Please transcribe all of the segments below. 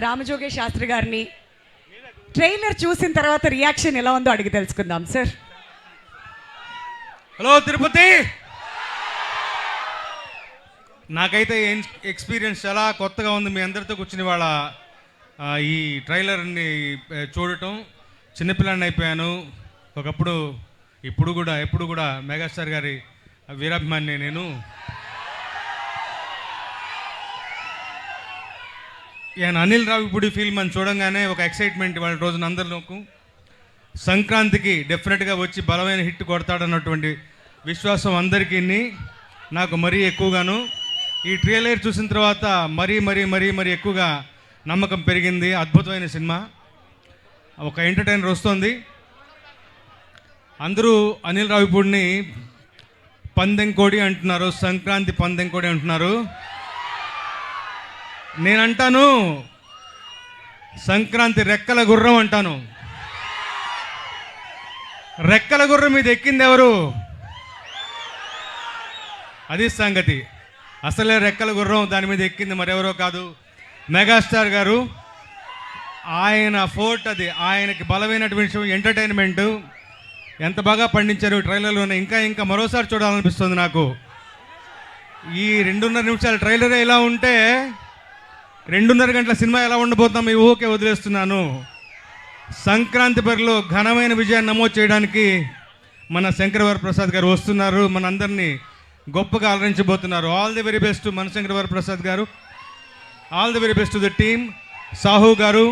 రామజోగేష్ శాస్త్రి గారిని ట్రైలర్ చూసిన తర్వాత రియాక్షన్ ఎలా ఉందో అడిగి తెలుసుకుందాం సార్. హలో తిరుపతి, నాకైతే ఎక్స్పీరియన్స్ చాలా కొత్తగా ఉంది. మీ అందరితో కూర్చుని వాళ్ళ ఈ ట్రైలర్ని చూడటం. చిన్నపిల్లాడిని అయిపోయాను ఒకప్పుడు. ఎప్పుడు కూడా మెగాస్టార్ గారి వీరాభిమాని నేను. అనిల్ రావిపూడి ఫిల్మ్ అని చూడంగానే ఒక ఎక్సైట్మెంట్ వాళ్ళ రోజున అందరిలోకి. సంక్రాంతికి డెఫినెట్గా వచ్చి బలమైన హిట్ కొడతాడన్నటువంటి విశ్వాసం అందరికీ, నాకు మరీ ఎక్కువగాను. ఈ ట్రైలర్ చూసిన తర్వాత మరీ ఎక్కువగా నమ్మకం పెరిగింది. అద్భుతమైన సినిమా, ఒక ఎంటర్టైనర్ వస్తుంది. అందరూ అనిల్ రావిపూడిని పందెంకోడి అంటున్నారు, సంక్రాంతి పందెంకోడి అంటున్నారు. నేనంటాను సంక్రాంతి రెక్కల గుర్రం అంటాను. రెక్కల గుర్రం మీద ఎక్కింది ఎవరు? అది సంగతి. అసలే రెక్కల గుర్రం దాని మీద ఎక్కింది మరెవరో కాదు, మెగాస్టార్ గారు. ఆయన ఫోర్ట్ అది. ఆయనకి బలమైనటువంటి విషయం ఎంటర్టైన్మెంట్. ఎంత బాగా పండించారు ట్రైలర్లోనే. ఇంకా మరోసారి చూడాలనిపిస్తుంది నాకు. ఈ 2.5 నిమిషాల ట్రైలరే ఇలా ఉంటే 2.5 గంటల సినిమా ఎలా ఉండబోతాం ఈ ఊహకే వదిలేస్తున్నాను. సంక్రాంతి బరిలో ఘనమైన విజయాన్ని నమోదు చేయడానికి మన శంకరవరప్రసాద్ గారు వస్తున్నారు. మన అందరినీ గొప్పగా అలరించబోతున్నారు. ఆల్ ది వెరీ బెస్ట్ మన శంకరవరప్రసాద్ గారు. All the very best to the team. Sahu గారు,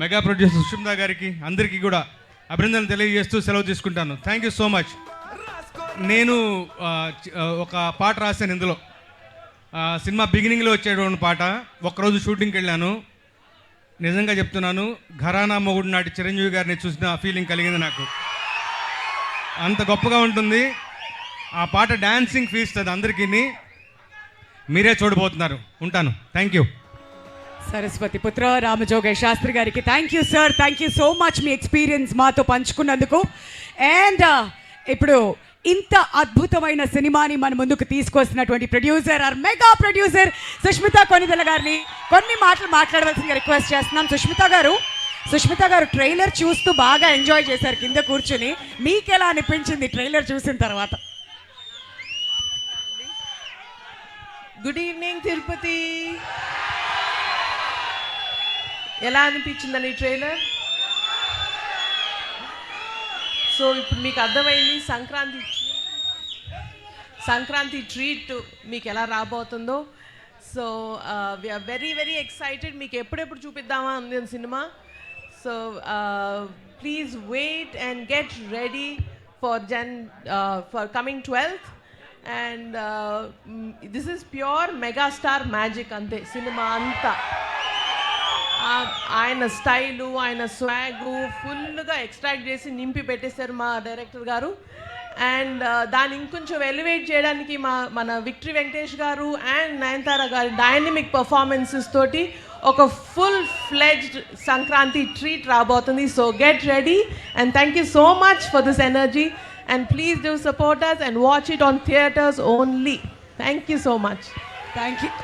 మెగా ప్రొడ్యూసర్ సుష్మిత గారికి అందరికీ కూడా అభినందనలు తెలియజేస్తూ సెలవు తీసుకుంటాను. Thank you so much. నేను ఒక పాట రాశాను ఇందులో. సినిమా బిగినింగ్లో వచ్చేటువంటి పాట. ఒక్కరోజు షూటింగ్కి వెళ్ళాను. నిజంగా చెప్తున్నాను, ఘరానా మొగుడు నాటి చిరంజీవి గారిని చూసిన ఫీలింగ్ కలిగింది నాకు. అంత గొప్పగా ఉంటుంది ఆ పాట. డాన్సింగ్ ఫీస్ట్ అది అందరికీ. మీరే చూడబోతున్నారు. ఉంటాను. Thank you. సరస్వతి పుత్ర రామజోగేష్ శాస్త్రి గారికి thank you sir. Thank you so much మీ ఎక్స్పీరియన్స్ మాతో పంచుకున్నందుకు. అండ్ ఇప్పుడు ఇంత అద్భుతమైన సినిమాని మన ముందుకు తీసుకొస్తున్నటువంటి producer or mega producer Sushmita Konidela గారిని కొన్ని మాటలు మాట్లాడవలసిందిగా రిక్వెస్ట్ చేస్తున్నాం. సుష్మిత గారు ట్రైలర్ చూస్తూ బాగా ఎంజాయ్ చేశారు కింద కూర్చుని. మీకు ఎలా అనిపించింది ట్రైలర్ చూసిన తర్వాత? Good evening Tirupati. ఎలా అనిపించిందని ట్రైలర్? సో ఇప్పుడు మీకు అర్థమైంది సంక్రాంతి ట్రీట్ మీకు ఎలా రాబోతుందో. So we are very excited. మీకు ఎప్పుడెప్పుడు చూపిద్దామా ఉంది సినిమా. So please wait and get ready for coming 12th. And this is pure megastar magic అంతే సినిమా అంతా. ఆయన స్టైలు, ఆయన స్వాగు ఫుల్గా ఎక్స్ట్రాక్ట్ చేసి నింపి పెట్టేశారు మా డైరెక్టర్ గారు. అండ్ దాన్ని ఇంకొంచెం ఎలివేట్ చేయడానికి మన విక్టరీ వెంకటేష్ గారు అండ్ నయనతార గారి డైనమిక్ పర్ఫార్మెన్సెస్ తోటి ఒక ఫుల్ ఫ్లెడ్జ్డ్ సంక్రాంతి ట్రీట్ రాబోతుంది. So get ready and thank you so much for this energy and please do support us and watch it on theatres only. Thank you so much.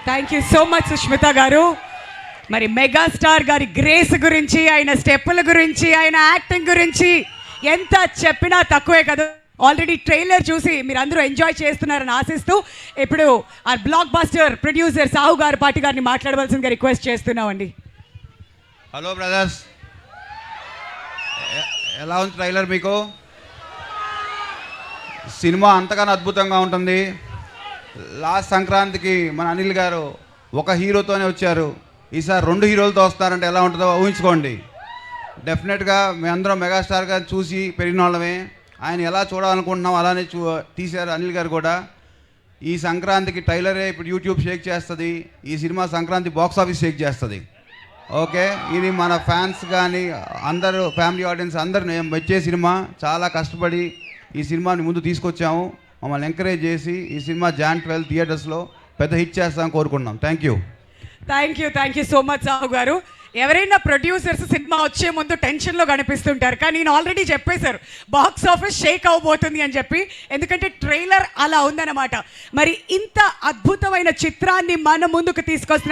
Thank you so much Sushmita గారు. మరి megastar గారి grace గురించి, ఆయన స్టెప్పుల గురించి, ఆయన acting గురించి ఎంత చెప్పినా తక్కువే కదా. ఆల్రెడీ ట్రైలర్ చూసి మీరు అందరూ ఎంజాయ్ చేస్తున్నారని ఆశిస్తూ ఇప్పుడు ఆ బ్లాక్ బస్టర్ ప్రొడ్యూసర్ సాహు గారు పాటి గారిని మాట్లాడవలసిందిగా రిక్వెస్ట్ చేస్తున్నామండి. హలో బ్రదర్స్, ఎలా ఉంది ట్రైలర్? మీకు సినిమా అంతగానో అద్భుతంగా ఉంటుంది. లాస్ట్ సంక్రాంతికి మన అనిల్ గారు ఒక హీరోతోనే వచ్చారు. ఈసారి 2 హీరోలతో వస్తారంటే ఎలా ఉంటుందో ఊహించుకోండి. డెఫినెట్గా మేమందరం మెగాస్టార్ గారిని చూసి పెరిగిన వాళ్ళమే. ఆయన ఎలా చూడాలనుకుంటున్నాం అలానే తీశారు అనిల్ గారు కూడా. ఈ సంక్రాంతికి ట్రైలరే ఇప్పుడు యూట్యూబ్ షేక్ చేస్తుంది. ఈ cinema Sankranti box office Sheikh చేస్తుంది. ఓకే, ఇది మన ఫ్యాన్స్ కానీ అందరూ ఫ్యామిలీ ఆడియన్స్ అందరూ వచ్చే సినిమా. చాలా కష్టపడి ఈ సినిమాని ముందు తీసుకొచ్చాము. మమ్మల్ని ఎంకరేజ్ చేసి ఈ సినిమా Jan 12 థియేటర్స్లో పెద్ద హిట్ చేస్తామని కోరుకుంటున్నాం. Thank you so much Sahu గారు. ఎవరైనా ప్రొడ్యూసర్స్ సినిమా వచ్చే ముందు టెన్షన్లో కనిపిస్తుంటారు, కానీ నేను ఆల్రెడీ చెప్పేశారు బాక్స్ ఆఫీస్ షేక్ అవబోతుంది అని చెప్పి. ఎందుకంటే ట్రైలర్ అలా ఉందన్నమాట. మరి ఇంత అద్భుతమైన చిత్రాన్ని మన ముందుకు తీసుకొస్తున్న